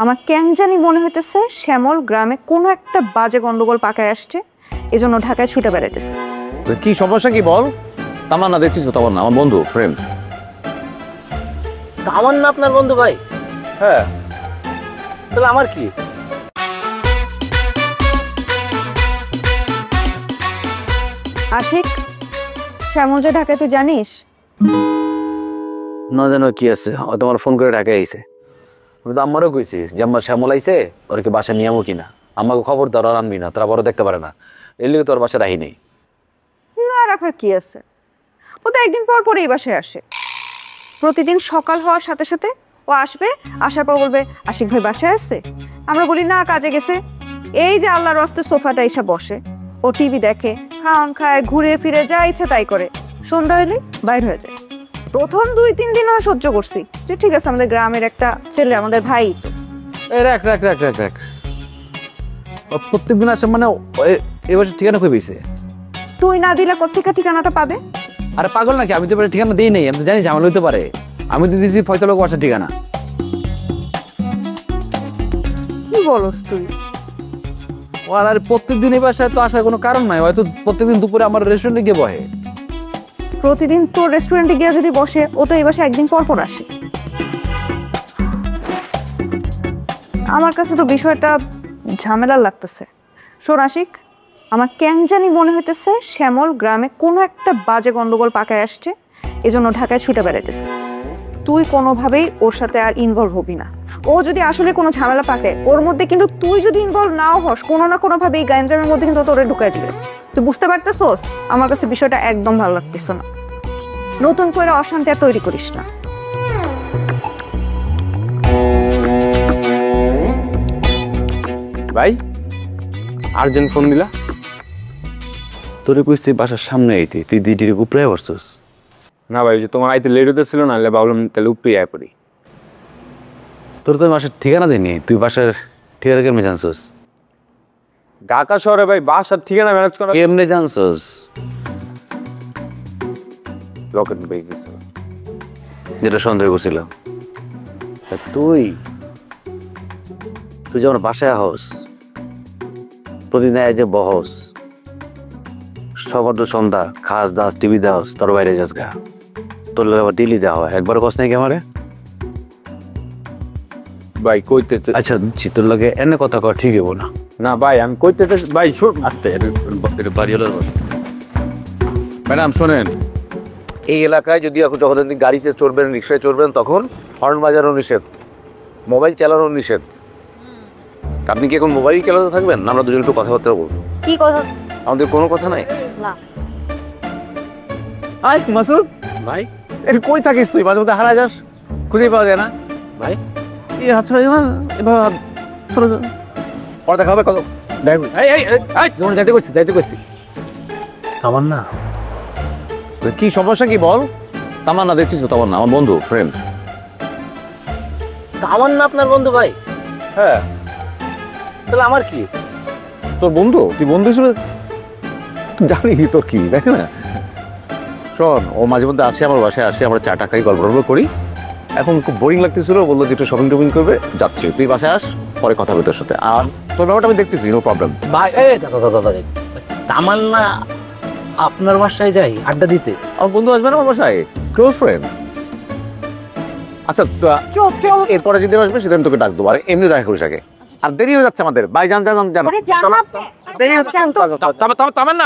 আমার কেন জানি মনে হইতেছে শ্যামল গ্রামে কোনো একটা বাজে গন্ডগোল পাকায় আসছে, এজন্য ঢাকায় ছুটে বেড়াইতেছে। কি সমস্যা কি বল? তামান্না দেখছিস তো? তামান্না আমার বন্ধু, ফ্রেন্ড। তামান্না আপনার বন্ধু ভাই? হ্যাঁ। তাহলে আমার কি? আশিক, শ্যামল যে ঢাকায় তুই জানিস? না জানো কি আছে, ও তোমার ফোন করে ঢাকায় আইছে। আমি তো আমারও কইছি যে আমার শ্যামল আইছে, ওর কি বাসা নিয়ে আমো কিনা, আমাকে খবর দাও, আর আনবি না, তারা বড় দেখতে পারে না, এর লিগে তোর বাসা রাহি নেই। না রাখার কি আছে, ও তো একদিন পর পর এই বাসায় আসে। প্রতিদিন সকাল হওয়ার সাথে সাথে ও আসবে, আসার পর বলবে আশিক ভাই বাসায় আসছে। আমরা বলি না, কাজে গেছে। এই যে আল্লাহর রাস্তে সোফাটা এসে বসে, ও টিভি দেখে, খাওয়ান খায়, ঘুরে ফিরে যা ইচ্ছে তাই করে, সন্ধ্যা হলে বাইর হয়ে যায়। প্রথম 2-3 দিন ও সহ্য করছি যে ঠিক আছে, আমাদের গ্রামের একটা ছেলে, আমাদের ভাই। রাখ রাখ রাখ রাখ রাখ, প্রত্যেকদিন আসে মানে এবার ঠিকানা কই পেয়েছে? তুই না দিলে কোত্থেকে ঠিকানাটা পাবে? আরে পাগল নাকি, আমি তো এবার ঠিকানা দিই নেই, আমি তো জানি ঝামেলা হইতে পারে। আমি তো দিয়েছি ফয়সালের বাসার ঠিকানা। কি বলস তুই? আর প্রত্যেকদিন এই বাসায় তো আসার কোনো কারণ নাই, হয়তো প্রত্যেকদিন দুপুরে আমার রেস্টুরেন্টে গিয়ে বহে। প্রতিদিন তোর রেস্টুরেন্টে গিয়ে যদি বসে, ও তো এই বাসায় একদিন পর পর আসে। আমার কাছে তো বিষয়টা ঝামেলার লাগতেছে। শোন আশিক, আমার কেন জানি মনে হইতেছে শ্যামল গ্রামে কোনো একটা বাজে গন্ডগোল পাকায় আসছে, এজন্য ঢাকায় ছুটে বেড়াইতেছে। তুই কোনোভাবেই ওর সাথে আর ইনভলভ হবি না। ও যদি আসলে কোনো ঝামেলা পাকে ওর মধ্যে, কিন্তু তুই যদি ইনভলভ নাও হস, কোনো না কোনোভাবে এই গ্যাঞ্জামের মধ্যে কিন্তু তোরে ঢুকাই দিবে। তুই বুঝতে পারতেছোস? আমার কাছে বিষয়টা একদম ভালো লাগতেছে না। নতুন করে অশান্তি আর তৈরি করিস না। ভাই আর্জেন্ট ফোন দিলা? তোরে কইছি বাসার সামনে আইতে, তুই দিদির উপরে বসছস। না ভাই, যে তোমার আইতে লেট হতেছিল না, ভাবলাম তাহলে উপরে আয় পড়ি। তোর তো বাসার ঠিকানা দেয়নি, তুই বাসার ঠিকানা কেমনে জানছস? ঢাকা শহরে ভাই বাসার ঠিকানা ম্যানেজ করা কেমনে জানছস? রকেট বেজেছে যেটা সন্দেহ করছিলাম। তুই তুই যখন বাসায় হস, প্রতিদিন যে বহস, সবার তো সন্ধ্যা খাস দাস টিভি দাস, তোর বাইরে যাস গা, তোর লোক আবার ডিলি দেওয়া হয়, একবার কস নাই আমারে? ভাই কইতেছে। আচ্ছা বুঝছি, তোর লগে এনে কথা কর ঠিক হবো না। না ভাই আমি কইতেছে ভাই, শোন আসতে ম্যাডাম শোনেন, এই এলাকায় যদি এখন যখন আপনি গাড়িতে চড়বেন, রিক্সায় চড়বেন, তখন হর্ন বাজানো নিষেধ, মোবাইল চালানো নিষেধ। আপনি কি এখন মোবাইল চালাতে থাকবেন না আমরা দুজন একটু কথাবার্তা বলবো? কি কথা? আমাদের কোনো কথা নাই। না। আয় মাসুদ ভাই, এর কই থাকিস তুই? মাঝে মধ্যে হারা যাস, খুঁজেই পাওয়া যায় না ভাই এই হাত ছড়া এবার পরে দেখা হবে। কত তোমার যাইতে করছি, যাইতে করছি। তামান্না, কি সমস্যা কি বল? তামান্না দেখছিস তো? তামান্না আমার বন্ধু, ফ্রেন্ড। তামান্না আপনার বন্ধু ভাই? হ্যাঁ। তাহলে আমার কি? তোর বন্ধু? তুই বন্ধু হিসেবে জানি তোর কি, দেখ না। শোন, ও মাঝে মধ্যে আসে আমার বাসায়, আসে, আমরা চা টাকাই গল্প করি। এখন খুব বোরিং লাগতেছিল, বললো যে একটু শপিং টপিং করবে, যাচ্ছি, তুই বাসায় আস, পরে কথা বলতে সাথে। আর তোর ব্যাপারটা আমি দেখতেছি, নো প্রবলেম। ভাই তামান্না আপনার বাসায় যাই আড্ডা দিতে? আমার বন্ধু আসবে না আমার বাসায়, ক্লোজ ফ্রেন্ড। আচ্ছা এরপরে যেদিন আসবে সেদিন তোকে ডাক দেবো, আর এমনি দেখা করিস আগে। আর দেরি হয়ে যাচ্ছে আমাদের, বাই, জান জান জান। তামান্না